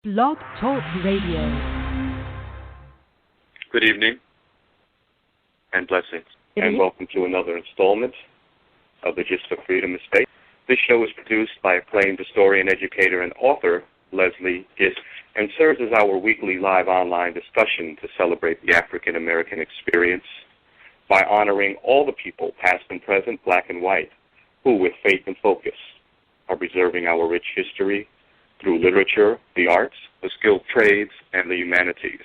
Blog Talk Radio. Good evening and blessings, and Mhm. welcome to another installment of the Gist for Freedom Estate. This show is produced by acclaimed historian, educator, and author Leslie Gist, and serves as our weekly live online discussion to celebrate the African American experience by honoring all the people, past and present, black and white, who, with faith and focus, are preserving our rich history through literature, the arts, the skilled trades, and the humanities.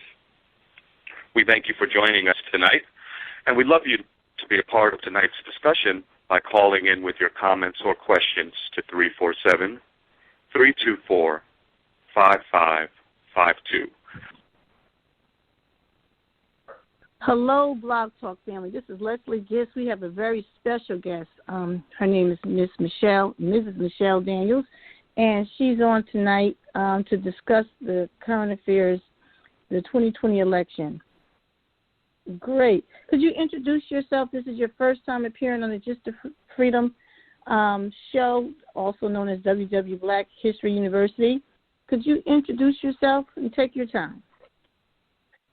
We thank you for joining us tonight, and we'd love you to be a part of tonight's discussion by calling in with your comments or questions to 347-324-5552. Hello, Blog Talk family. This is Leslie Gist. We have a very special guest. Her name is Mrs. Michelle Daniels, and she's on tonight to discuss the current affairs, the 2020 election. Great. Could you introduce yourself? This is your first time appearing on the Gist for Freedom show, also known as WW Black History University. Could you introduce yourself and take your time?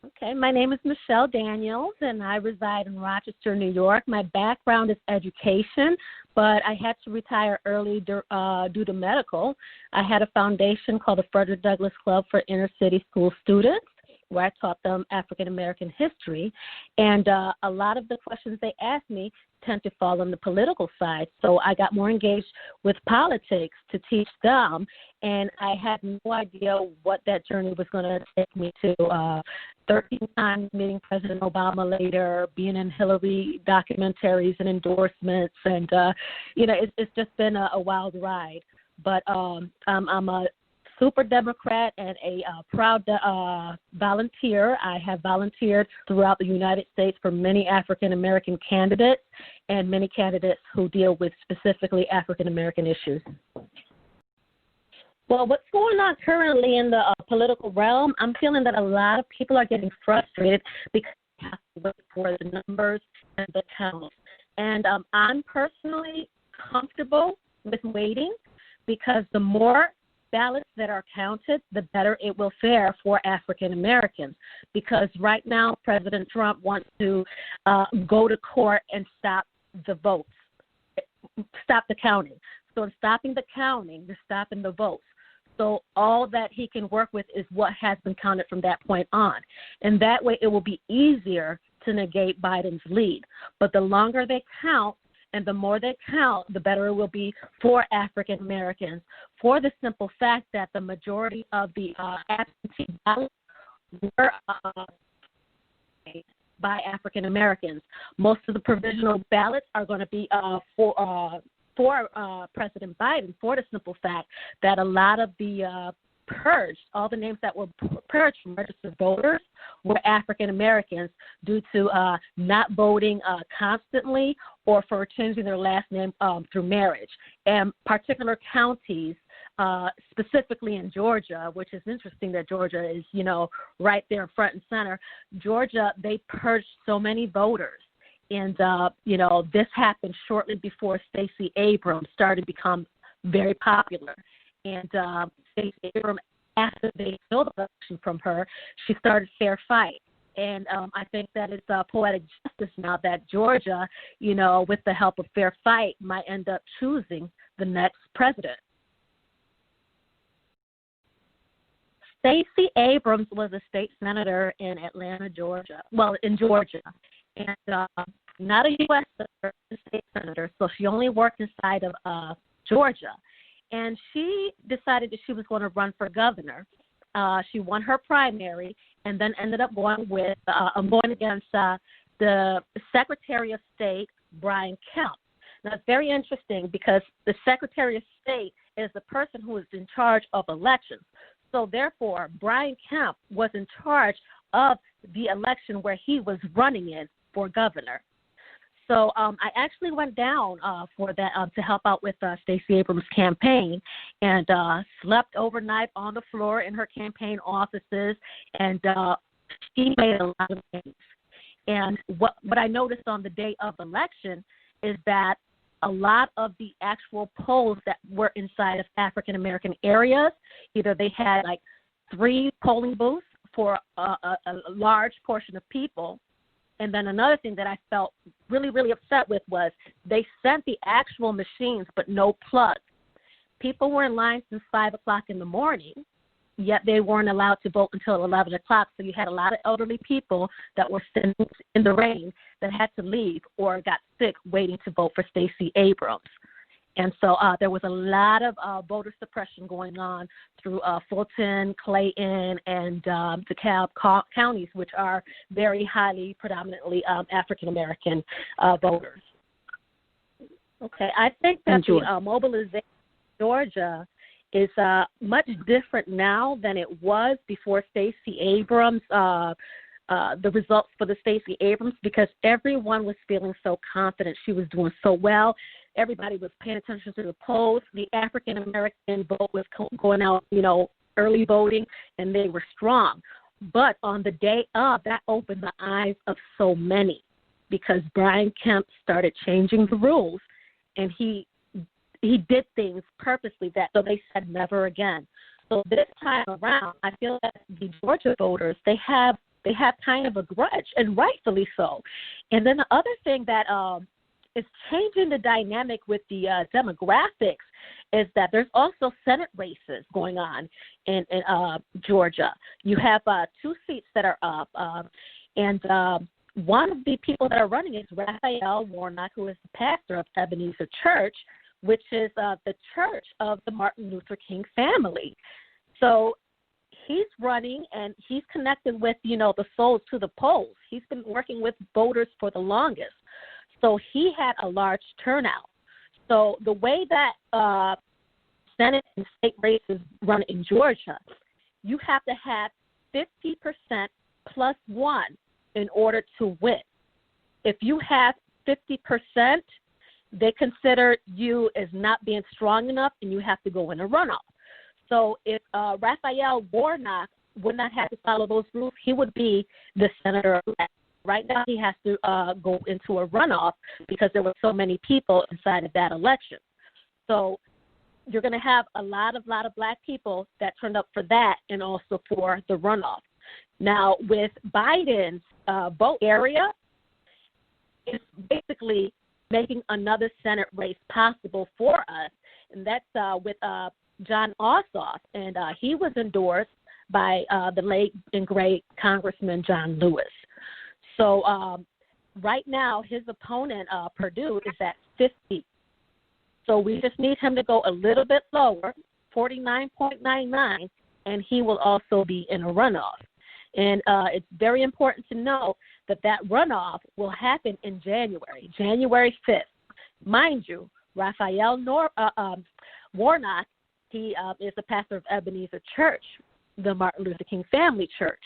Okay, my name is Michelle Daniels, and I reside in Rochester, New York. My background is education, but I had to retire early due to medical. I had a foundation called the Frederick Douglass Club for Inner City School Students, where I taught them African American history, and a lot of the questions they asked me tend to fall on the political side. So I got more engaged with politics to teach them, and I had no idea what that journey was going to take me to. 13 times meeting President Obama later, being in Hillary documentaries and endorsements, and it's just been a wild ride. But I'm a super Democrat and a proud volunteer. I have volunteered throughout the United States for many African American candidates and many candidates who deal with specifically African American issues. Well, what's going on currently in the political realm, I'm feeling that a lot of people are getting frustrated because they have to wait for the numbers and the counts. And I'm personally comfortable with waiting because the more ballots that are counted, the better it will fare for African Americans. Because right now, President Trump wants to go to court and stop the votes, stop the counting. So in stopping the counting, you're stopping the votes. So all that he can work with is what has been counted from that point on. And that way it will be easier to negate Biden's lead. But the longer they count and the more they count, the better it will be for African Americans, for the simple fact that the majority of the absentee ballots were by African Americans. Most of the provisional ballots are going to be for President Biden, for the simple fact that a lot of the purged, all the names that were purged from registered voters were African Americans due to not voting constantly or for changing their last name through marriage. And particular counties, specifically in Georgia, which is interesting that Georgia is, right there front and center. Georgia, they purged so many voters. And, this happened shortly before Stacey Abrams started to become very popular. And Stacey Abrams, after they stole the election from her, she started Fair Fight. And I think that it's poetic justice now that Georgia, with the help of Fair Fight, might end up choosing the next president. Stacey Abrams was a state senator in Atlanta, Georgia. Well, in Georgia. And not a U.S. senator, a state senator, so she only worked inside of Georgia. And she decided that she was going to run for governor. She won her primary and then ended up going against the Secretary of State, Brian Kemp. Now, it's very interesting because the Secretary of State is the person who is in charge of elections. So, therefore, Brian Kemp was in charge of the election where he was running in for governor. So I actually went down for that to help out with Stacey Abrams' campaign and slept overnight on the floor in her campaign offices, and she made a lot of things. And what I noticed on the day of election is that a lot of the actual polls that were inside of African American areas, either they had like 3 polling booths for a large portion of people. And then another thing that I felt really, really upset with was they sent the actual machines but no plugs. People were in line since 5 o'clock in the morning, yet they weren't allowed to vote until 11 o'clock. So you had a lot of elderly people that were sitting in the rain that had to leave or got sick waiting to vote for Stacey Abrams. And so there was a lot of voter suppression going on through Fulton, Clayton, and DeKalb counties, which are very highly predominantly African-American voters. Okay, I think that the mobilization in Georgia is much different now than it was before Stacey Abrams, the results for the Stacey Abrams, because everyone was feeling so confident. She was doing so well. Everybody was paying attention to the polls. The African-American vote was going out, early voting, and they were strong. But on the day of, that opened the eyes of so many because Brian Kemp started changing the rules, and he did things purposely so they said never again. So this time around, I feel that the Georgia voters, they have kind of a grudge, and rightfully so. And then the other thing that is changing the dynamic with the demographics is that there's also Senate races going on in Georgia. You have 2 seats that are up, and one of the people that are running is Raphael Warnock, who is the pastor of Ebenezer Church, which is the church of the Martin Luther King family. So he's running, and he's connected with, the souls to the polls. He's been working with voters for the longest. So he had a large turnout. So the way that Senate and state races run in Georgia, you have to have 50% plus 1 in order to win. If you have 50%, they consider you as not being strong enough, and you have to go in a runoff. So if Raphael Warnock would not have to follow those rules, he would be the senator-elect. Right now he has to go into a runoff because there were so many people inside of that election. So you're going to have a lot of black people that turned up for that and also for the runoff. Now, with Biden's vote area, it's basically making another Senate race possible for us, and that's with John Ossoff, and he was endorsed by the late and great Congressman John Lewis. So right now, his opponent, Perdue, is at 50. So we just need him to go a little bit lower, 49.99, and he will also be in a runoff. And it's very important to know that runoff will happen in January 5th. Mind you, Raphael Warnock, he is the pastor of Ebenezer Church, the Martin Luther King family church.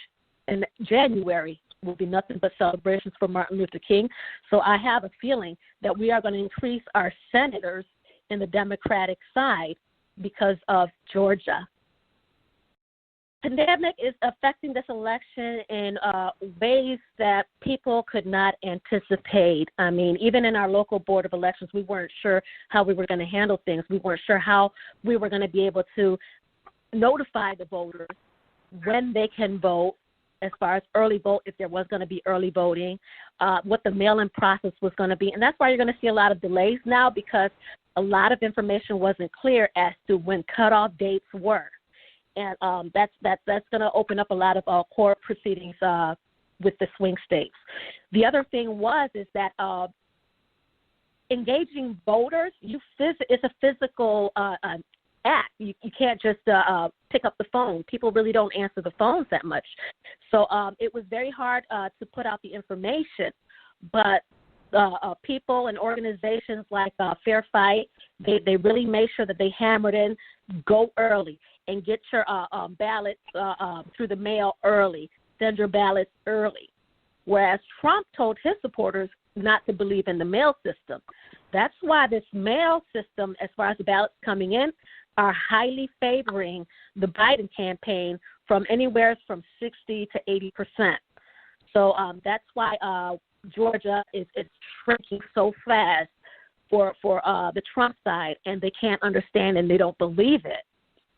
And January will be nothing but celebrations for Martin Luther King. So I have a feeling that we are going to increase our senators in the Democratic side because of Georgia. Pandemic is affecting this election in ways that people could not anticipate. I mean, even in our local board of elections, we weren't sure how we were going to handle things. We weren't sure how we were going to be able to notify the voters when they can vote, as far as early vote, if there was going to be early voting, what the mail-in process was going to be. And that's why you're going to see a lot of delays now, because a lot of information wasn't clear as to when cutoff dates were. And that's going to open up a lot of court proceedings with the swing states. The other thing is that engaging voters, it's a physical act. You can't just pick up the phone. People really don't answer the phones that much. So it was very hard to put out the information. But people and organizations like Fair Fight, they really made sure that they hammered in, go early and get your ballots through the mail early. Send your ballots early. Whereas Trump told his supporters not to believe in the mail system. That's why this mail system, as far as the ballots coming in, are highly favoring the Biden campaign from anywhere from 60 to 80%. So that's why Georgia is shrinking so fast for the Trump side, and they can't understand and they don't believe it.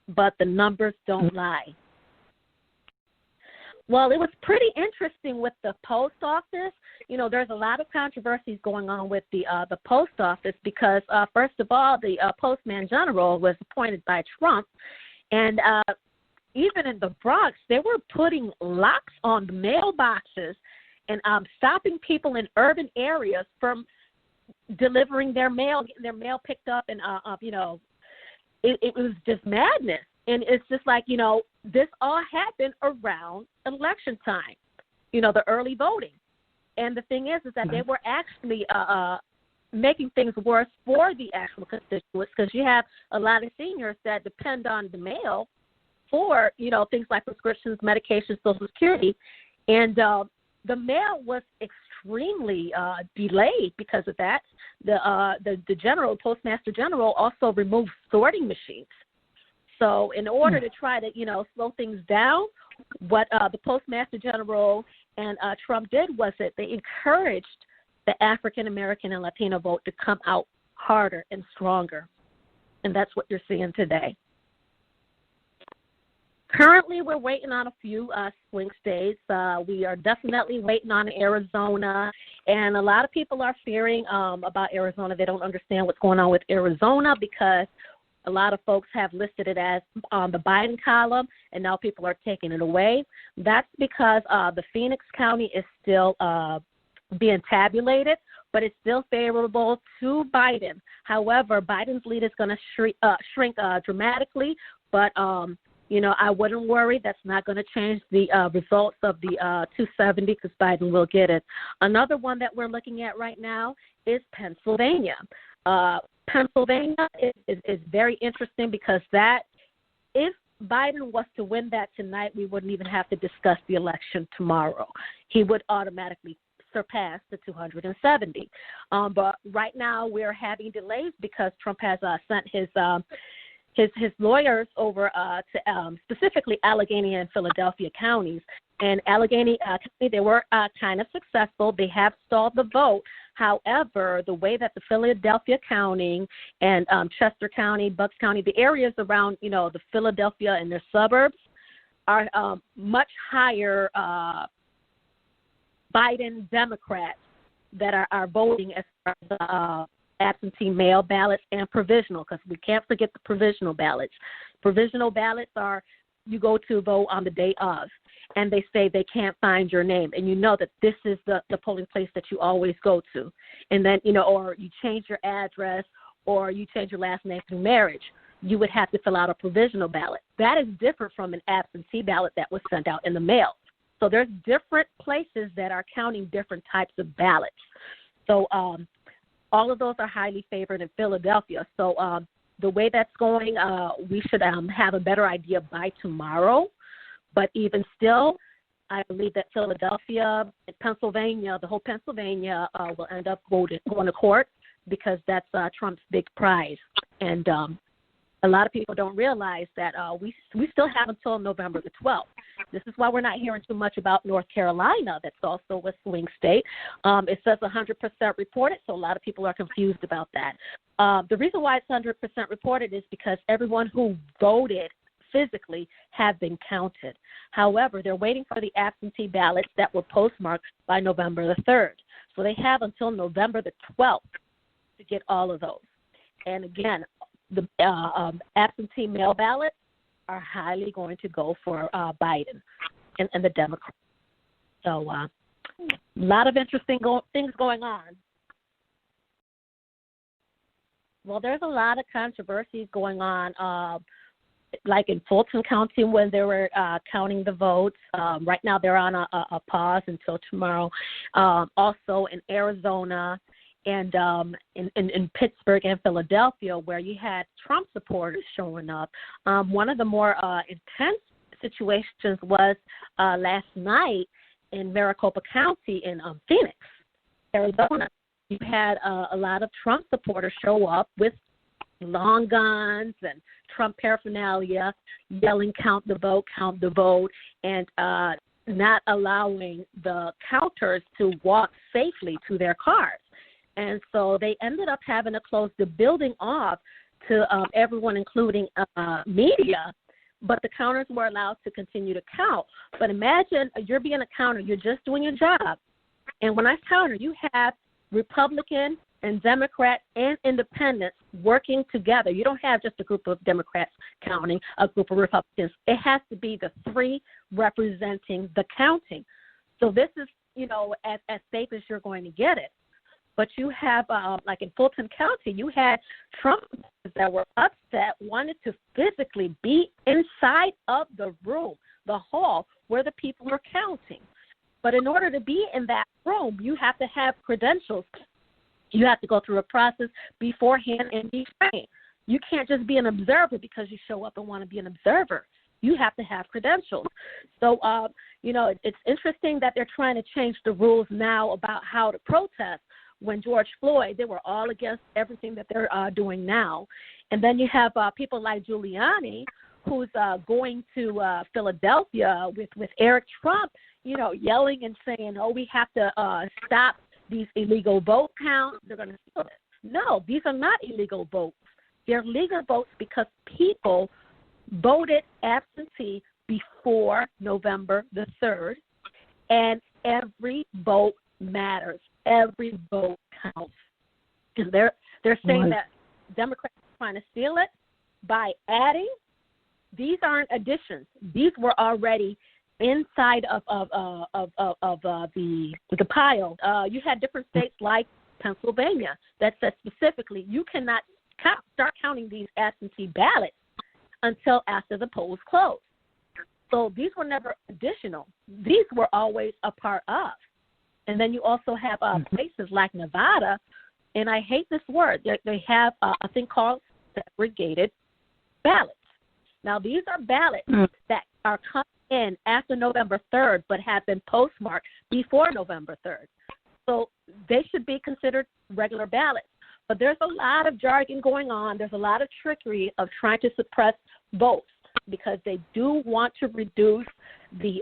But the numbers don't lie. Well, it was pretty interesting with the post office. You know, there's a lot of controversies going on with the post office because, first of all, the postman general was appointed by Trump, and even in the Bronx, they were putting locks on the mailboxes and stopping people in urban areas from delivering their mail, getting their mail picked up, and you know, it was just madness. And it's just like, you know, this all happened around election time, you know, the early voting. And the thing is that they were actually making things worse for the actual constituents because you have a lot of seniors that depend on the mail for, you know, things like prescriptions, medications, Social Security. And the mail was extremely delayed because of that. The general, postmaster general, also removed sorting machines. So in order to try to, you know, slow things down, what the postmaster general and Trump did was that they encouraged the African American and Latino vote to come out harder and stronger, and that's what you're seeing today. Currently, we're waiting on a few swing states. We are definitely waiting on Arizona, and a lot of people are fearing about Arizona. They don't understand what's going on with Arizona because a lot of folks have listed it as on the Biden column, and now people are taking it away. That's because the Phoenix County is still being tabulated, but it's still favorable to Biden. However, Biden's lead is going to shrink dramatically, but you know, I wouldn't worry. That's not going to change the results of the 270 because Biden will get it. Another one that we're looking at right now is Pennsylvania. Pennsylvania is very interesting because that, if Biden was to win that tonight, we wouldn't even have to discuss the election tomorrow. He would automatically surpass the 270. But right now we're having delays because Trump has sent his lawyers over to specifically Allegheny and Philadelphia counties. And Allegheny County, they were kind of successful. They have stalled the vote. However, the way that the Philadelphia County and Chester County, Bucks County, the areas around, you know, the Philadelphia and their suburbs are much higher Biden Democrats that are voting as far as absentee mail ballots and provisional, because we can't forget the provisional ballots. Provisional ballots are you go to vote on the day of, and they say they can't find your name, and you know that this is the polling place that you always go to. And then, you know, or you change your address or you change your last name through marriage, you would have to fill out a provisional ballot. That is different from an absentee ballot that was sent out in the mail. So there's different places that are counting different types of ballots. So all of those are highly favored in Philadelphia. So the way that's going, we should have a better idea by tomorrow. But even still, I believe that Philadelphia and Pennsylvania, the whole Pennsylvania, will end up going to court because that's Trump's big prize. And a lot of people don't realize that we still have until November the 12th. This is why we're not hearing too much about North Carolina. That's also a swing state. It says 100% reported, so a lot of people are confused about that. The reason why it's 100% reported is because everyone who voted physically have been counted. However, they're waiting for the absentee ballots that were postmarked by November the 3rd. So they have until November the 12th to get all of those. And again, the absentee mail ballots are highly going to go for Biden and the Democrats. So a lot of interesting things going on. Well, there's a lot of controversies going on, like in Fulton County when they were counting the votes. Right now they're on a pause until tomorrow. Also in Arizona and in Pittsburgh and Philadelphia, where you had Trump supporters showing up. One of the more intense situations was last night in Maricopa County in Phoenix, Arizona. You had a lot of Trump supporters show up with long guns and Trump paraphernalia, yelling, count the vote, and not allowing the counters to walk safely to their cars. And so they ended up having to close the building off to everyone, including media, but the counters were allowed to continue to count. But imagine you're being a counter, you're just doing your job, and when I counter, you have Republican and Democrat and independents working together. You don't have just a group of Democrats counting, a group of Republicans. It has to be the three representing the counting. So this is, as safe as you're going to get it. But you have, like in Fulton County, you had Trump that were upset, wanted to physically be inside of the room, the hall, where the people were counting. But in order to be in that room, you have to have credentials. You have to go through a process beforehand and be trained. You can't just be an observer because you show up and want to be an observer. You have to have credentials. So, it's interesting that they're trying to change the rules now about how to protest. When George Floyd, they were all against everything that they're doing now. And then you have people like Giuliani, who's going to Philadelphia with Eric Trump, yelling and saying, we have to stop these illegal vote counts. They're going to steal it. No, these are not illegal votes. They're legal votes because people voted absentee before November the 3rd, and every vote matters. Every vote counts. And they're saying that Democrats are trying to steal it by adding. These aren't additions. These were already inside of the pile. You had different states like Pennsylvania that said specifically you cannot start counting these absentee ballots until after the polls close. So these were never additional. These were always a part of. And then you also have places like Nevada, and I hate this word. They have a thing called segregated ballots. Now, these are ballots that are coming in after November 3rd but have been postmarked before November 3rd. So they should be considered regular ballots. But there's a lot of jargon going on. There's a lot of trickery of trying to suppress votes because they do want to reduce the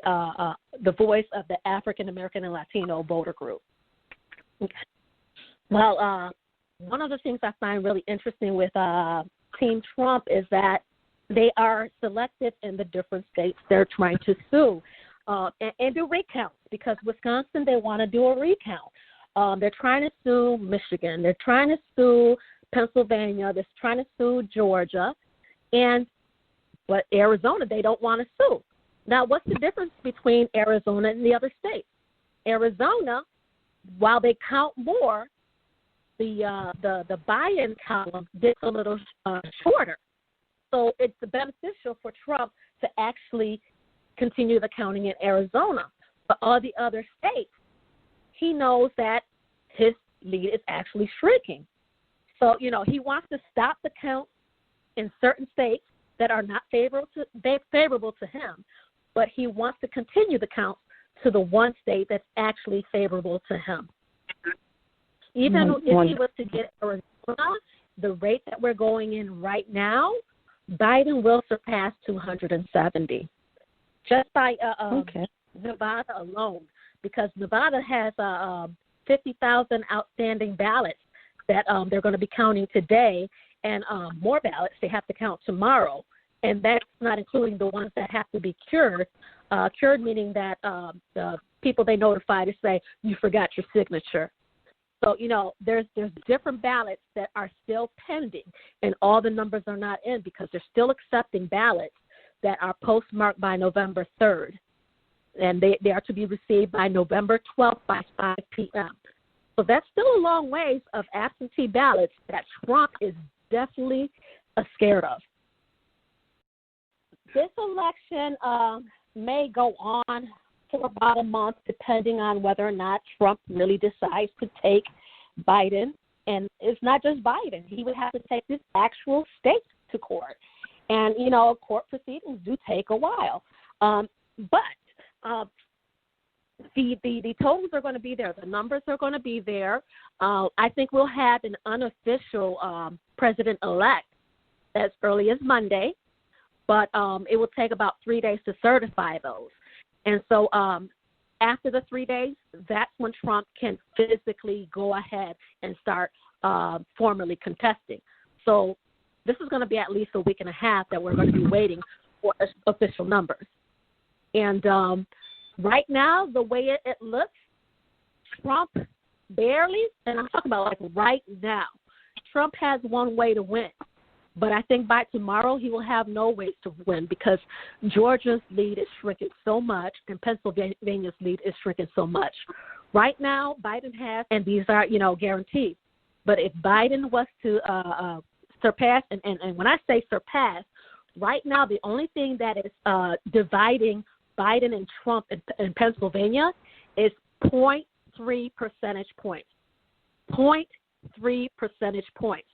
voice of the African American and Latino voter group. Okay. Well, one of the things I find really interesting with Team Trump is that they are selective in the different states they're trying to sue and do recounts because Wisconsin, they want to do a recount. They're trying to sue Michigan. They're trying to sue Pennsylvania. They're trying to sue Georgia. But Arizona, they don't want to sue. Now, what's the difference between Arizona and the other states? Arizona, while they count more, the buy-in column gets a little shorter. So it's beneficial for Trump to actually continue the counting in Arizona. But all the other states, he knows that his lead is actually shrinking. So, he wants to stop the count in certain states that are not favorable to him, but he wants to continue the count to the one state that's actually favorable to him. Even if he was to get Arizona, the rate that we're going in right now, Biden will surpass 270 just by Nevada alone, because Nevada has 50,000 outstanding ballots that they're going to be counting today, and more ballots they have to count tomorrow. And that's not including the ones that have to be cured. Cured meaning that the people they notify to say, you forgot your signature. So, there's different ballots that are still pending, and all the numbers are not in because they're still accepting ballots that are postmarked by November 3rd. And they are to be received by November 12th by 5 p.m. So that's still a long ways of absentee ballots that Trump is definitely scared of. This election may go on for about a month, depending on whether or not Trump really decides to take Biden. And it's not just Biden. He would have to take this actual state to court. And, court proceedings do take a while. But the totals are going to be there. The numbers are going to be there. I think we'll have an unofficial president-elect as early as Monday, but it will take about 3 days to certify those. And so after the 3 days, that's when Trump can physically go ahead and start formally contesting. So this is going to be at least a week and a half that we're going to be waiting official numbers. And right now, the way it looks, Trump barely, and I'm talking about like right now, Trump has one way to win. But I think by tomorrow he will have no ways to win because Georgia's lead is shrinking so much and Pennsylvania's lead is shrinking so much. Right now, Biden has, and these are, guaranteed. But if Biden was to surpass, and when I say surpass, right now the only thing that is dividing Biden and Trump in Pennsylvania is 0.3 percentage points. 0.3 percentage points.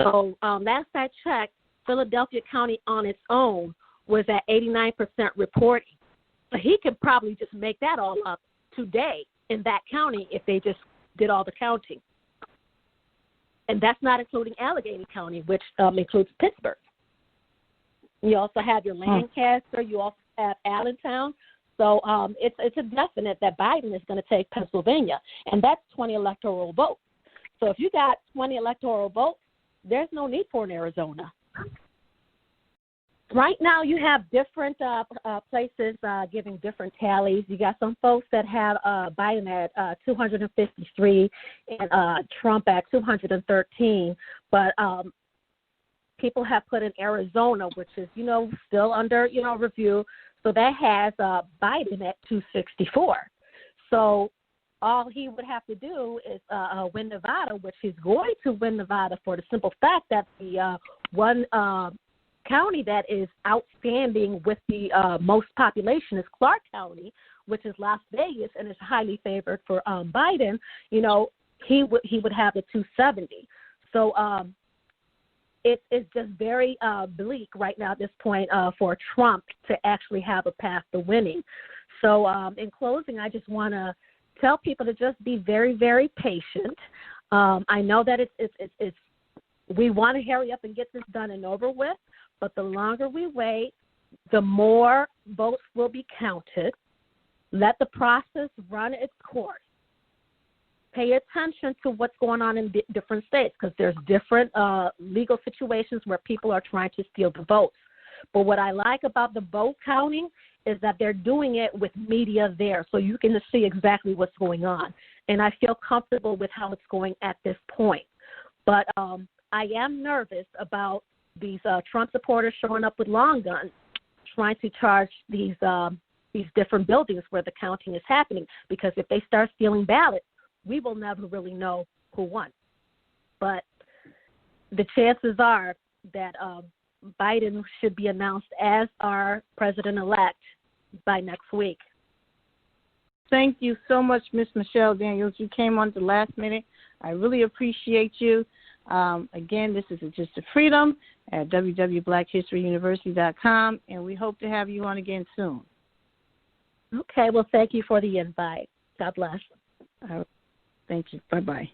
So last I checked, Philadelphia County on its own was at 89% reporting. So he could probably just make that all up today in that county if they just did all the counting. And that's not including Allegheny County, which includes Pittsburgh. You also have your Lancaster. You also have Allentown. So it's a definite that Biden is going to take Pennsylvania, and that's 20 electoral votes. So if you got 20 electoral votes, there's no need for an Arizona. Right now, you have different places giving different tallies. You got some folks that have Biden at 253 and Trump at 213. But people have put in Arizona, which is, still under, review. So that has Biden at 264. So all he would have to do is win Nevada, which he's going to win Nevada for the simple fact that the one county that is outstanding with the most population is Clark County, which is Las Vegas, and is highly favored for Biden. He would have the 270. So it's just very bleak right now at this point for Trump to actually have a path to winning. So in closing, I just want to tell people to just be very, very patient. I know that it's we want to hurry up and get this done and over with, but the longer we wait, the more votes will be counted. Let the process run its course. Pay attention to what's going on in different states because there's different legal situations where people are trying to steal the votes. But what I like about the vote counting is that they're doing it with media there, so you can see exactly what's going on. And I feel comfortable with how it's going at this point. But I am nervous about these Trump supporters showing up with long guns, trying to charge these different buildings where the counting is happening. Because if they start stealing ballots, we will never really know who won. But the chances are that Biden should be announced as our president-elect by next week. Thank you so much, Ms. Michelle Daniels. You came on the last minute. I really appreciate you. Again, this is Just a Freedom at www.blackhistoryuniversity.com, and we hope to have you on again soon. Okay, well, thank you for the invite. God bless. Thank you. Bye-bye.